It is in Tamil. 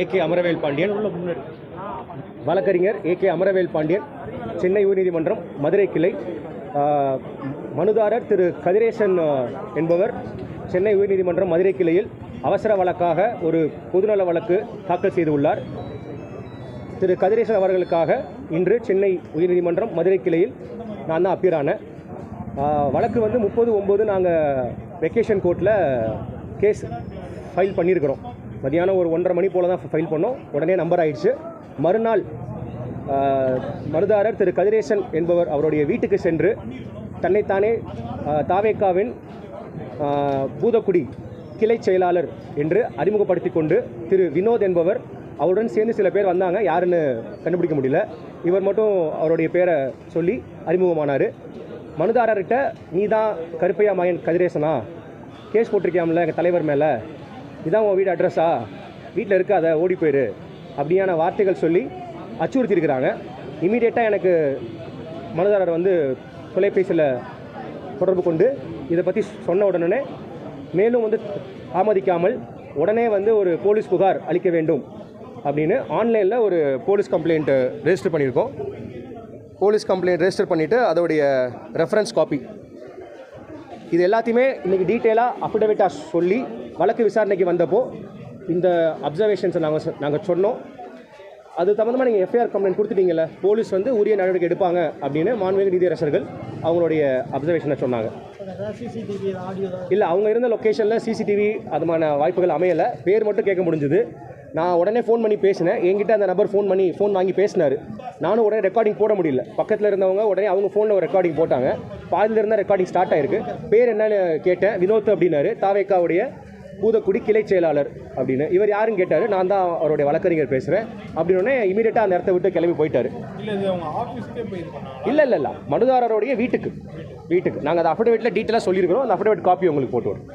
ஏகே அமரவேல் பாண்டியன், வழக்கறிஞர் ஏகே அமரவேல் பாண்டியன், சென்னை உயர்நீதிமன்றம் மதுரை கிளை. மனுதாரர் திரு கதிரேசன் என்பவர் சென்னை உயர்நீதிமன்றம் மதுரை கிளையில் அவசர வழக்காக ஒரு பொதுநல வழக்கு தாக்கல் செய்துள்ளார். திரு கதிரேசன் அவர்களுக்காக இன்று சென்னை உயர்நீதிமன்றம் மதுரை கிளையில் நான் தான் அப்பியர் ஆனேன். வழக்கு வந்து 30/9 நாங்கள் வெக்கேஷன் கோர்ட்டில் கேஸ் ஃபைல் பண்ணியிருக்கிறோம். மதியானம் ஒரு 1:30 மணி போல் தான் ஃபைல் பண்ணோம். உடனே நம்பர் ஆயிடுச்சு. மறுநாள் மனுதாரர் திரு கதிரேசன் என்பவர் அவருடைய வீட்டுக்கு சென்று தன்னைத்தானே தாவேக்காவின் பூதக்குடி கிளை செயலாளர் என்று அறிமுகப்படுத்தி கொண்டு திரு வினோத் என்பவர் அவருடன் சேர்ந்து சில பேர் வந்தாங்க. யாருன்னு கண்டுபிடிக்க முடியல. இவர் மட்டும் அவருடைய பேரை சொல்லி அறிமுகமானார். மனுதாரர்கிட்ட நீ தான் கருப்பையா மகன் கதிரேசனா, கேஸ் போட்டிருக்கியாமல எங்கள் தலைவர் மேலே, இதான் உன் வீடு அட்ரஸா, வீட்டில் இருக்காத ஓடி போயிரு அப்படியான வார்த்தைகள் சொல்லி அச்சுறுத்தியிருக்கிறாங்க. இமீடியட்டாக எனக்கு மனுதாரர் வந்து தொலைபேசியில் தொடர்பு கொண்டு இதை பற்றி சொன்ன உடனே மேலும் வந்து தாமதிக்காமல் உடனே வந்து ஒரு போலீஸ் புகார் அளிக்க வேண்டும் அப்படின்னு ஆன்லைனில் ஒரு போலீஸ் கம்ப்ளைண்ட் ரெஜிஸ்டர் பண்ணியிருக்கோம். போலீஸ் கம்ப்ளைண்ட் ரெஜிஸ்டர் பண்ணிவிட்டு அதோடைய ரெஃபரன்ஸ் காப்பி இது எல்லாத்தையுமே இன்றைக்கி டீட்டெயிலாக அஃபிடவிட்டாக சொல்லி வழக்கு விசாரணைக்கு வந்தப்போ இந்த அப்சர்வேஷன்ஸை நாங்கள் சொன்னோம். அது சம்மந்தமாக நீங்கள் எஃப்ஐஆர் கம்ப்ளைண்ட் கொடுத்துட்டீங்கல்ல, போலீஸ் வந்து உரிய நடவடிக்கை எடுப்பாங்க அப்படின்னு மாண்புமிகு நீதியரசர்கள் அவங்களுடைய அப்சர்வேஷனை சொன்னாங்க. இல்லை, அவங்க இருந்த லொக்கேஷனில் சிசிடிவி அதுமான வாய்ப்புகள் அமையலை. பேர் மட்டும் கேட்க முடிஞ்சுது. நான் உடனே ஃபோன் பண்ணி பேசினேன். என்கிட்ட அந்த நபர் ஃபோன் வாங்கி பேசினார். நானும் உடனே ரெக்கார்டிங் போட முடியல. பக்கத்தில் இருந்தவங்க உடனே அவங்க ஃபோனில் ஒரு ரெக்கார்டிங் போட்டாங்க. பாதியில் இருந்தால் ரெக்கார்டிங் ஸ்டார்ட் ஆகிருக்கு. பேர் என்னன்னு கேட்டேன். வினோத் அப்படின்னாரு. தாவேக்காவுடைய பூதக்குடி கிளை செயலாளர் அப்படின்னு. இவர் யாருன்னு கேட்டார். நான் தான் அவருடைய வழக்கறிஞர் பேசுகிறேன் அப்படின்னே இமீடியட்டாக அந்த இடத்த விட்டு கிளம்பி போயிட்டார். இல்லை, மனுதாரருடைய வீட்டுக்கு நாங்கள் அந்த அஃபிடவிட்டில் டீட்டெயிலாக சொல்லியிருக்கிறோம். அந்த அஃபிடவிட் காப்பி உங்களுக்கு போட்டு வரோம்.